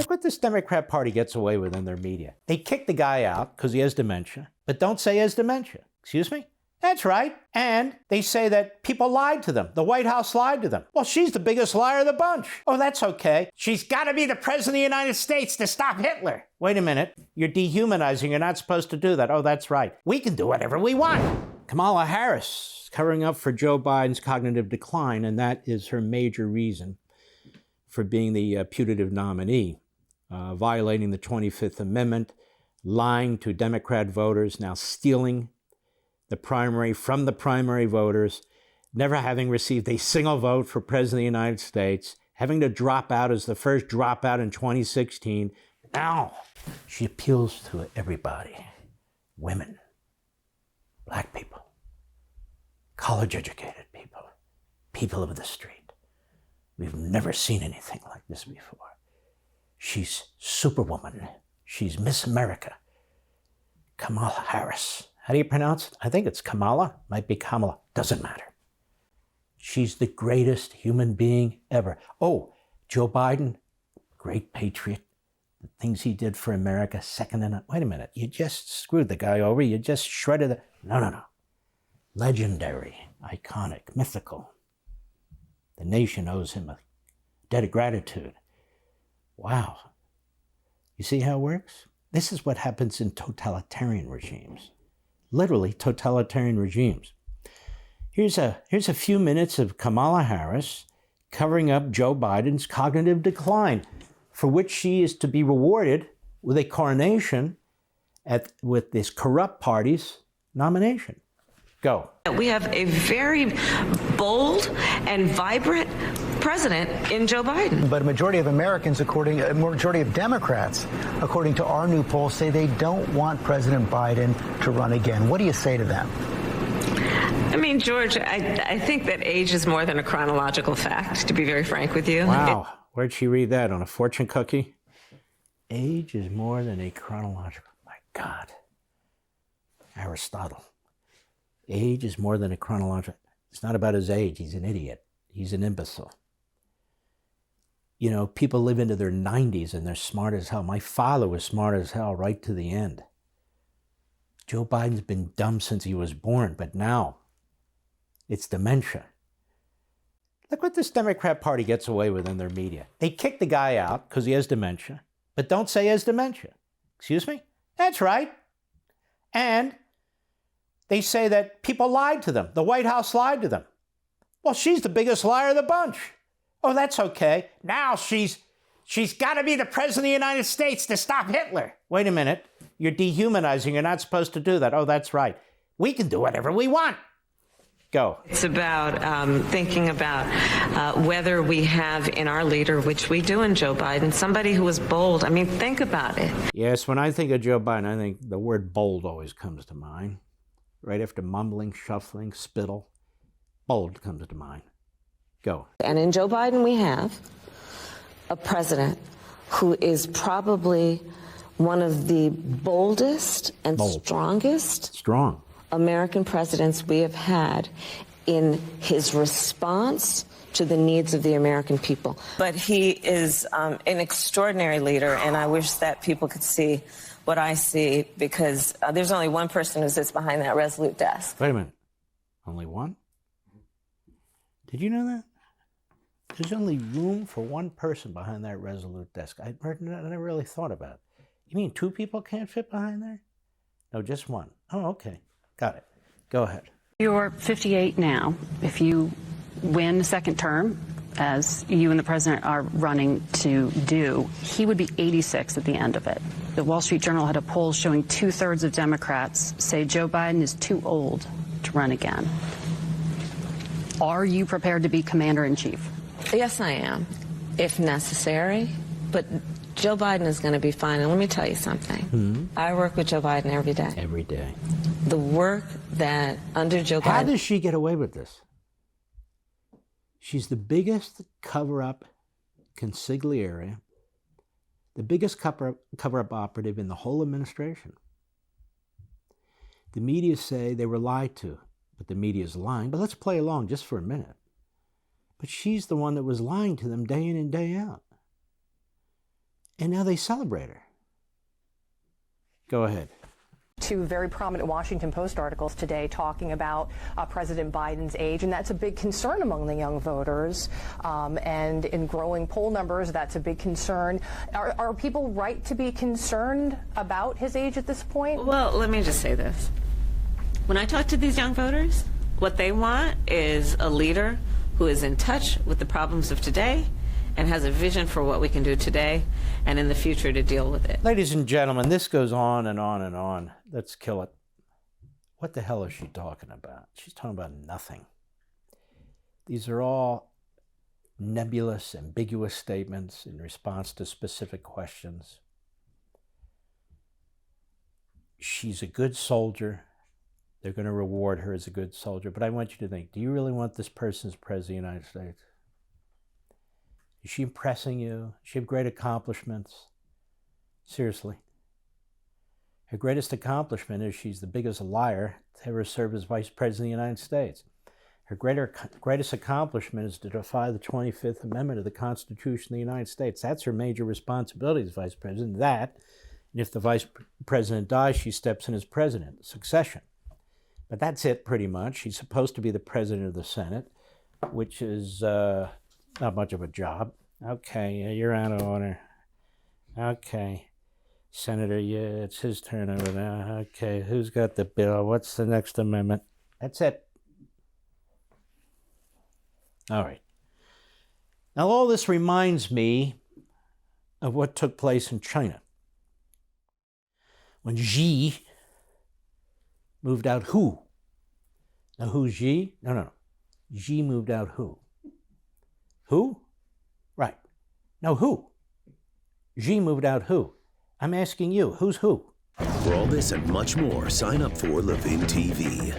Look what this Democrat Party gets away with in their media. They kick the guy out because he has dementia, but don't say he has dementia. Excuse me? That's right. And they say that people lied to them. The White House lied to them. Well, she's the biggest liar of the bunch. Oh, that's okay. She's got to be the president of the United States to stop Hitler. Wait a minute. You're dehumanizing. You're not supposed to do that. Oh, that's right. We can do whatever we want. Kamala Harris covering up for Joe Biden's cognitive decline, and that is her major reason for being the putative nominee, violating the 25th Amendment, lying to Democrat voters, now stealing the primary from the primary voters, never having received a single vote for President of the United States, having to drop out as the first dropout in 2016. Now she appeals to everybody, women, black people, college-educated people, people of the street. We've never seen anything like this before. She's Superwoman. She's Miss America. Kamala Harris. How do you pronounce it? I think it's Kamala. Might be Kamala. Doesn't matter. She's the greatest human being ever. Oh, Joe Biden, great patriot. The things he did for America, second to none. Wait a minute. You just screwed the guy over. You just shredded the... No. Legendary, iconic, mythical. The nation owes him a debt of gratitude. Wow. You see how it works? This is what happens in totalitarian regimes. Literally totalitarian regimes. Here's a few minutes of Kamala Harris covering up Joe Biden's cognitive decline, for which she is to be rewarded with a coronation with this corrupt party's nomination. Go. We have a very bold and vibrant president in Joe Biden. But a majority of Americans, a majority of Democrats, according to our new poll, say they don't want President Biden to run again. What do you say to them? I mean, George, I think that age is more than a chronological fact, to be very frank with you. Wow. Where'd she read that? On a fortune cookie? Age is more than a chronological. My God. Aristotle. Age is more than a chronological. It's not about his age. He's an idiot. He's an imbecile. You know, people live into their 90s and they're smart as hell. My father was smart as hell right to the end. Joe Biden's been dumb since he was born, but now it's dementia. Look what this Democrat Party gets away with in their media. They kick the guy out because he has dementia, but don't say he has dementia. Excuse me? That's right. And they say that people lied to them. The White House lied to them. Well, she's the biggest liar of the bunch. Oh, that's okay. Now she's got to be the president of the United States to stop Hitler. Wait a minute. You're dehumanizing. You're not supposed to do that. Oh, that's right. We can do whatever we want. Go. It's about thinking about whether we have in our leader, which we do in Joe Biden, somebody who is bold. I mean, think about it. Yes, when I think of Joe Biden, I think the word bold always comes to mind. Right after mumbling, shuffling, spittle, bold comes to mind. Go. And in Joe Biden, we have a president who is probably one of the boldest and strongest American presidents we have had in his response to the needs of the American people. But he is an extraordinary leader, and I wish that people could see what I see, because there's only one person who sits behind that resolute desk. Wait a minute. Only one? Did you know that? There's only room for one person behind that resolute desk. I never really thought about it. You mean two people can't fit behind there? No, just one. Oh, okay. Got it. Go ahead. You're 58 now. If you win a second term, as you and the president are running to do, he would be 86 at the end of it. The Wall Street Journal had a poll showing 2/3 of Democrats say Joe Biden is too old to run again. Are you prepared to be commander-in-chief? Yes, I am, if necessary. But Joe Biden is going to be fine. And let me tell you something. I work with Joe Biden every day. Every day. The work that under Joe Biden... How does she get away with this? She's the biggest cover-up consigliere, the biggest cover-up operative in the whole administration. The media say they were lied to, but the media is lying. But let's play along just for a minute. But she's the one that was lying to them day in and day out. And now they celebrate her. Go ahead. Two very prominent Washington Post articles today talking about President Biden's age, and that's a big concern among the young voters. And in growing poll numbers, that's a big concern. Are people right to be concerned about his age at this point? Well, let me just say this. When I talk to these young voters, what they want is a leader who is in touch with the problems of today and has a vision for what we can do today and in the future to deal with it. Ladies and gentlemen, this goes on and on and on. Let's kill it. What the hell is she talking about? She's talking about nothing. These are all nebulous, ambiguous statements in response to specific questions. She's a good soldier. They're going to reward her as a good soldier. But I want you to think, do you really want this person as president of the United States? Is she impressing you? Does she have great accomplishments? Seriously. Her greatest accomplishment is she's the biggest liar to ever serve as vice president of the United States. Her greatest accomplishment is to defy the 25th Amendment of the Constitution of the United States. That's her major responsibility as vice president. That, and if the vice president dies, she steps in as president, succession. But that's it pretty much. She's supposed to be the president of the Senate, which is not much of a job. Okay, you're out of order. Okay. Senator, yeah, it's his turn over there. Okay, who's got the bill? What's the next amendment? That's it. All right. Now, all this reminds me of what took place in China. When Xi moved out who? Now, who's Xi? No. Xi moved out who? Who? Right. No, who? Xi moved out who? I'm asking you, who's who? For all this and much more, sign up for Levin TV.